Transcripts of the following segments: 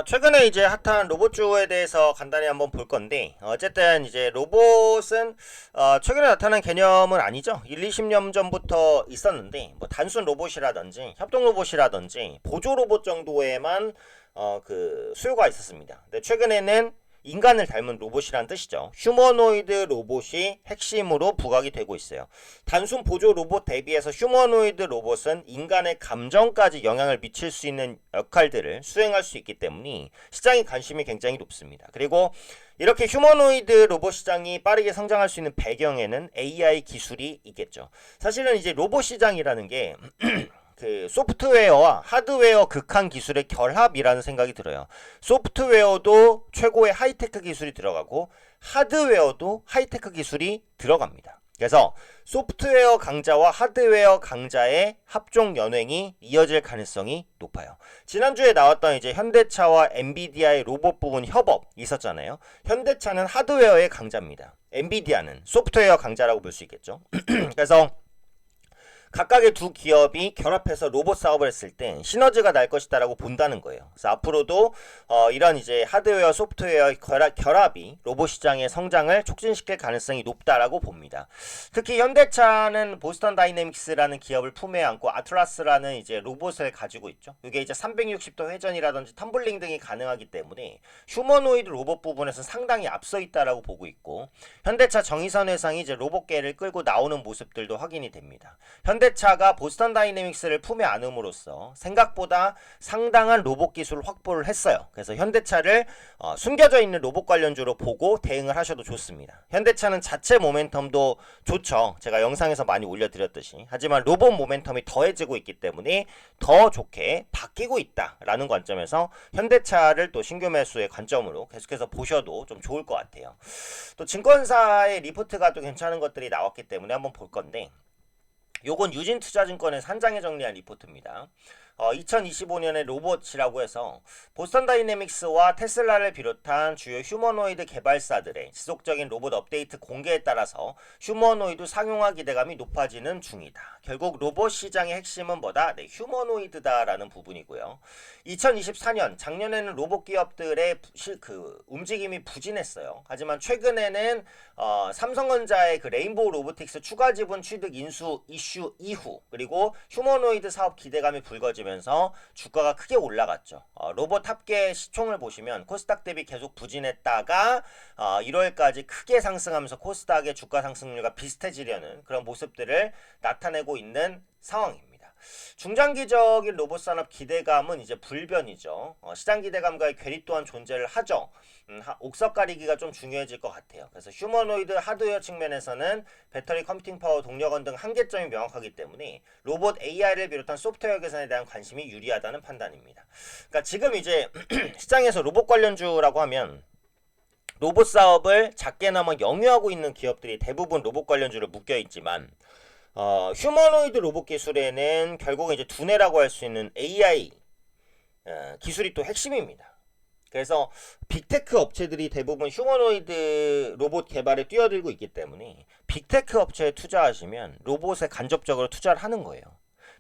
최근에 이제 핫한 로봇주에 대해서 간단히 한번 볼 건데, 어쨌든 이제 로봇은 최근에 나타난 개념은 아니죠. 1, 20년 전부터 있었는데, 뭐 단순 로봇이라든지 협동 로봇이라든지 보조 로봇 정도에만 그 수요가 있었습니다. 근데 최근에는 인간을 닮은 로봇이란 뜻이죠. 휴머노이드 로봇이 핵심으로 부각이 되고 있어요. 단순 보조 로봇 대비해서 휴머노이드 로봇은 인간의 감정까지 영향을 미칠 수 있는 역할들을 수행할 수 있기 때문에 시장의 관심이 굉장히 높습니다. 그리고 이렇게 휴머노이드 로봇 시장이 빠르게 성장할 수 있는 배경에는 AI 기술이 있겠죠. 사실은 이제 로봇 시장이라는 게 그 소프트웨어와 하드웨어 극한 기술의 결합이라는 생각이 들어요. 소프트웨어도 최고의 하이테크 기술이 들어가고 하드웨어도 하이테크 기술이 들어갑니다. 그래서 소프트웨어 강자와 하드웨어 강자의 합종 연횡이 이어질 가능성이 높아요. 지난주에 나왔던 이제 현대차와 엔비디아의 로봇 부분 협업 있었잖아요. 현대차는 하드웨어의 강자입니다. 엔비디아는 소프트웨어 강자라고 볼 수 있겠죠. 그래서 각각의 두 기업이 결합해서 로봇 사업을 했을 때 시너지가 날 것이다라고 본다는 거예요. 그래서 앞으로도 이런 이제 하드웨어, 소프트웨어 결합이 로봇 시장의 성장을 촉진시킬 가능성이 높다라고 봅니다. 특히 현대차는 보스턴 다이내믹스라는 기업을 품에 안고 아틀라스라는 이제 로봇을 가지고 있죠. 이게 이제 360도 회전이라든지 텀블링 등이 가능하기 때문에 휴머노이드 로봇 부분에서 상당히 앞서 있다라고 보고 있고, 현대차 정의선 회장이 이제 로봇계를 끌고 나오는 모습들도 확인이 됩니다. 현대차가 보스턴 다이내믹스를 품에 안음으로써 생각보다 상당한 로봇 기술 확보를 했어요. 그래서 현대차를 숨겨져 있는 로봇 관련주로 보고 대응을 하셔도 좋습니다. 현대차는 자체 모멘텀도 좋죠. 제가 영상에서 많이 올려드렸듯이. 하지만 로봇 모멘텀이 더해지고 있기 때문에 더 좋게 바뀌고 있다라는 관점에서 현대차를 또 신규 매수의 관점으로 계속해서 보셔도 좀 좋을 것 같아요. 또 증권사의 리포트가 또 괜찮은 것들이 나왔기 때문에 한번 볼 건데, 요건 유진투자증권에서 한 장에 정리한 리포트입니다. 2025년에 로봇이라고 해서 보스턴 다이내믹스와 테슬라를 비롯한 주요 휴머노이드 개발사들의 지속적인 로봇 업데이트 공개에 따라서 휴머노이드 상용화 기대감이 높아지는 중이다. 결국 로봇 시장의 핵심은 뭐다? 네, 휴머노이드다라는 부분이고요. 2024년 작년에는 로봇 기업들의 그 움직임이 부진했어요. 하지만 최근에는 삼성전자의 그 레인보우 로보틱스 추가 지분 취득 인수 이슈 이후, 그리고 휴머노이드 사업 기대감이 불거지면서 주가가 크게 올라갔죠. 로봇 합계 시총을 보시면 코스닥 대비 계속 부진했다가 1월까지 크게 상승하면서 코스닥의 주가 상승률과 비슷해지려는 그런 모습들을 나타내고 있는 상황입니다. 중장기적인 로봇 산업 기대감은 이제 불변이죠. 시장 기대감과의 괴리 또한 존재를 하죠. 옥석 가리기가 좀 중요해질 것 같아요. 그래서 휴머노이드 하드웨어 측면에서는 배터리 컴퓨팅 파워 동력원 등 한계점이 명확하기 때문에 로봇 AI를 비롯한 소프트웨어 개선에 대한 관심이 유리하다는 판단입니다. 그러니까 지금 이제 시장에서 로봇 관련주라고 하면 로봇 사업을 작게나마 영위하고 있는 기업들이 대부분 로봇 관련주로 묶여 있지만, 휴머노이드 로봇 기술에는 결국은 이제 두뇌라고 할 수 있는 AI 기술이 또 핵심입니다. 그래서 빅테크 업체들이 대부분 휴머노이드 로봇 개발에 뛰어들고 있기 때문에 빅테크 업체에 투자하시면 로봇에 간접적으로 투자를 하는 거예요.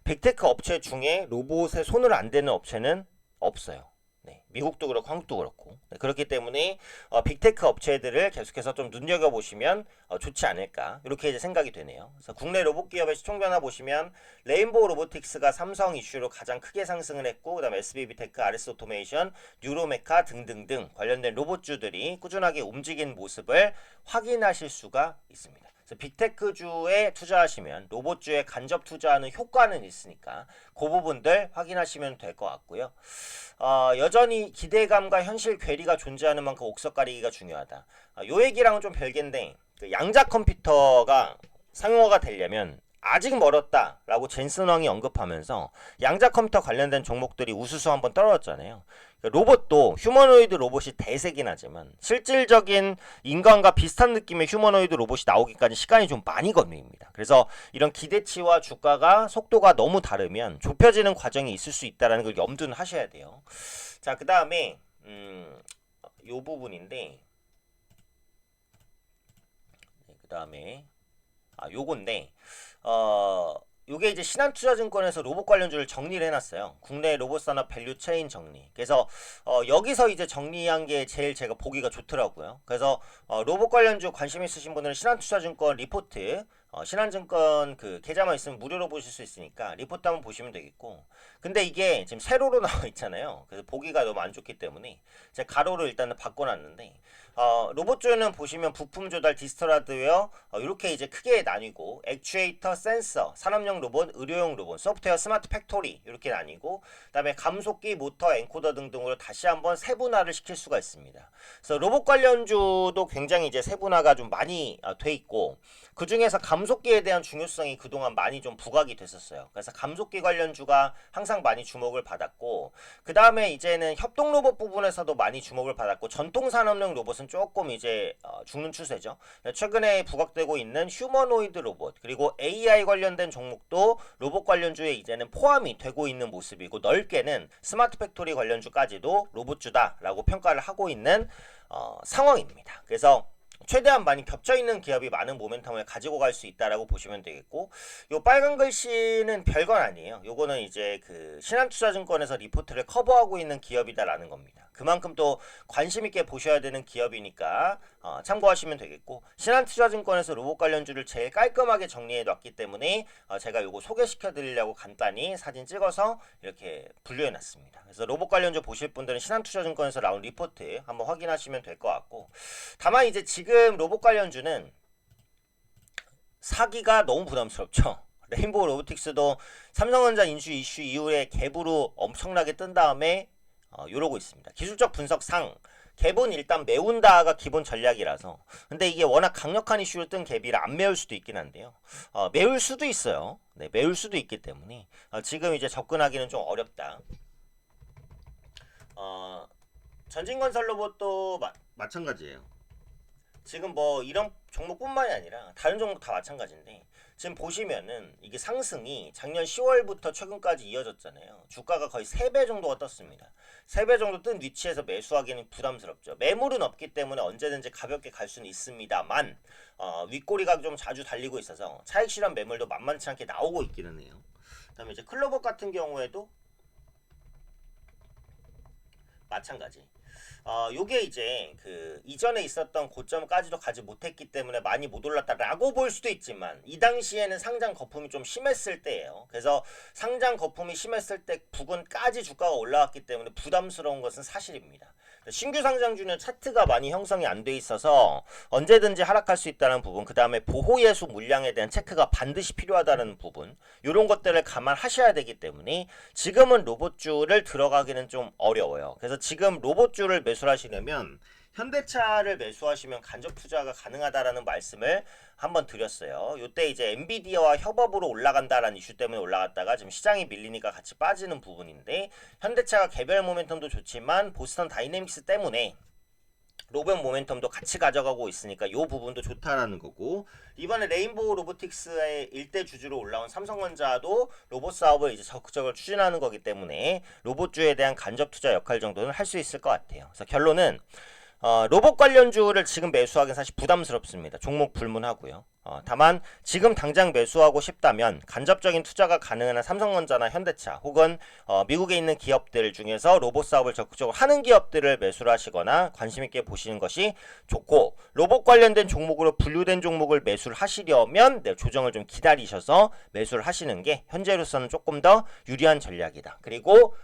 빅테크 업체 중에 로봇에 손을 안 대는 업체는 없어요. 네, 미국도 그렇고 한국도 그렇고. 네, 그렇기 때문에 빅테크 업체들을 계속해서 좀 눈여겨보시면 좋지 않을까, 이렇게 이제 생각이 되네요. 그래서 국내 로봇 기업의 시총 변화 보시면 레인보우 로보틱스가 삼성 이슈로 가장 크게 상승을 했고, 그다음 SBB테크, RS 오토메이션, 뉴로메카 등등등 관련된 로봇주들이 꾸준하게 움직인 모습을 확인하실 수가 있습니다. 그래서 빅테크주에 투자하시면 로봇주에 간접 투자하는 효과는 있으니까 그 부분들 확인하시면 될 것 같고요. 여전히 기대감과 현실 괴리가 존재하는 만큼 옥석 가리기가 중요하다. 요 얘기랑은 좀 별개인데, 그 양자 컴퓨터가 상용화가 되려면 아직 멀었다라고 젠슨 왕이 언급하면서 양자 컴퓨터 관련된 종목들이 우수수 한번 떨어졌잖아요. 로봇도 휴머노이드 로봇이 대세긴 하지만 실질적인 인간과 비슷한 느낌의 휴머노이드 로봇이 나오기까지 시간이 좀 많이 걸립니다. 그래서 이런 기대치와 주가가 속도가 너무 다르면 좁혀지는 과정이 있을 수 있다는 걸 염두는 하셔야 돼요. 자, 그 다음에 요 부분인데, 그 다음에 요건데, 요게 이제 신한투자증권에서 로봇 관련주를 정리를 해놨어요. 국내 로봇 산업 밸류 체인 정리. 그래서 여기서 이제 정리한 게 제일 제가 보기가 좋더라고요. 그래서 로봇 관련주 관심 있으신 분들은 신한투자증권 리포트, 신한증권 그 계좌만 있으면 무료로 보실 수 있으니까 리포트 한번 보시면 되겠고. 근데 이게 지금 세로로 나와 있잖아요. 그래서 보기가 너무 안 좋기 때문에 제가 가로로 일단은 바꿔놨는데, 로봇주는 보시면 부품 조달, 디지털 하드웨어 이렇게 이제 크게 나뉘고, 액추에이터, 센서, 산업용 로봇, 의료용 로봇, 소프트웨어, 스마트 팩토리 이렇게 나뉘고, 그다음에 감속기, 모터, 엔코더 등등으로 다시 한번 세분화를 시킬 수가 있습니다. 그래서 로봇 관련주도 굉장히 이제 세분화가 좀 많이 돼 있고, 그 중에서 감속기에 대한 중요성이 그동안 많이 좀 부각이 됐었어요. 그래서 감속기 관련주가 항상 많이 주목을 받았고, 그 다음에 이제는 협동 로봇 부분에서도 많이 주목을 받았고, 전통 산업용 로봇은 조금 이제 죽는 추세죠. 최근에 부각되고 있는 휴머노이드 로봇, 그리고 AI 관련된 종목도 로봇 관련주에 이제는 포함이 되고 있는 모습이고, 넓게는 스마트 팩토리 관련주까지도 로봇주다라고 평가를 하고 있는 상황입니다. 그래서 최대한 많이 겹쳐있는 기업이 많은 모멘텀을 가지고 갈 수 있다라고 보시면 되겠고, 요 빨간 글씨는 별건 아니에요. 요거는 이제 그 신한투자증권에서 리포트를 커버하고 있는 기업이다라는 겁니다. 그만큼 또 관심 있게 보셔야 되는 기업이니까 참고하시면 되겠고, 신한투자증권에서 로봇 관련주를 제일 깔끔하게 정리해 놨기 때문에 제가 요거 소개시켜 드리려고 간단히 사진 찍어서 이렇게 분류해 놨습니다. 그래서 로봇 관련주 보실 분들은 신한투자증권에서 나온 리포트 한번 확인하시면 될 것 같고, 다만 이제 지금 로봇 관련주는 사기가 너무 부담스럽죠. 레인보우 로보틱스도 삼성전자 인수 이슈 이후에 갭으로 엄청나게 뜬 다음에 이러고 있습니다. 기술적 분석상 갭은 일단 메운다가 기본 전략이라서, 근데 이게 워낙 강력한 이슈로 뜬 갭이라 안 메울 수도 있긴 한데요. 메울 수도 있어요. 네, 메울 수도 있기 때문에 지금 이제 접근하기는 좀 어렵다. 전진건설 로봇도 마찬가지예요. 지금 뭐 이런 종목뿐만이 아니라 다른 종목 다 마찬가지인데, 지금 보시면은 이게 상승이 작년 10월부터 최근까지 이어졌잖아요. 주가가 거의 3배 정도가 떴습니다. 3배 정도 뜬 위치에서 매수하기는 부담스럽죠. 매물은 없기 때문에 언제든지 가볍게 갈 수는 있습니다만, 윗꼬리가 좀 자주 달리고 있어서 차익 실현 매물도 만만치 않게 나오고 있기는 해요. 그다음에 이제 클로버 같은 경우에도 마찬가지. 요게 이제 그 이전에 있었던 고점까지도 가지 못했기 때문에 많이 못 올랐다라고 볼 수도 있지만, 이 당시에는 상장 거품이 좀 심했을 때예요. 그래서 상장 거품이 심했을 때 부근까지 주가가 올라왔기 때문에 부담스러운 것은 사실입니다. 신규 상장주는 차트가 많이 형성이 안 돼 있어서 언제든지 하락할 수 있다는 부분, 그 다음에 보호예수 물량에 대한 체크가 반드시 필요하다는 부분, 이런 것들을 감안하셔야 되기 때문에 지금은 로봇주를 들어가기는 좀 어려워요. 그래서 지금 로봇주를 매수하시려면 현대차를 매수하시면 간접 투자가 가능하다라는 말씀을 한번 드렸어요. 요때 이제 엔비디아와 협업으로 올라간다라는 이슈 때문에 올라갔다가 지금 시장이 밀리니까 같이 빠지는 부분인데, 현대차가 개별 모멘텀도 좋지만 보스턴 다이내믹스 때문에 로봇 모멘텀도 같이 가져가고 있으니까 요 부분도 좋다라는 거고, 이번에 레인보우 로보틱스의 일대 주주로 올라온 삼성전자도 로봇 사업을 이제 적극적으로 추진하는 거기 때문에 로봇주에 대한 간접 투자 역할 정도는 할 수 있을 것 같아요. 그래서 결론은 로봇 관련주를 지금 매수하기는 사실 부담스럽습니다. 종목 불문하고요. 다만 지금 당장 매수하고 싶다면 간접적인 투자가 가능한 삼성전자나 현대차 혹은 미국에 있는 기업들 중에서 로봇 사업을 적극적으로 하는 기업들을 매수를 하시거나 관심 있게 보시는 것이 좋고, 로봇 관련된 종목으로 분류된 종목을 매수를 하시려면 조정을 좀 기다리셔서 매수를 하시는 게 현재로서는 조금 더 유리한 전략이다. 그리고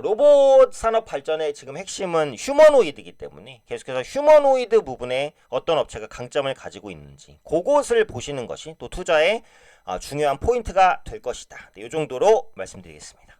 로봇 산업 발전의 지금 핵심은 휴머노이드이기 때문에 계속해서 휴머노이드 부분에 어떤 업체가 강점을 가지고 있는지 그것을 보시는 것이 또 투자의 중요한 포인트가 될 것이다. 이 정도로 말씀드리겠습니다.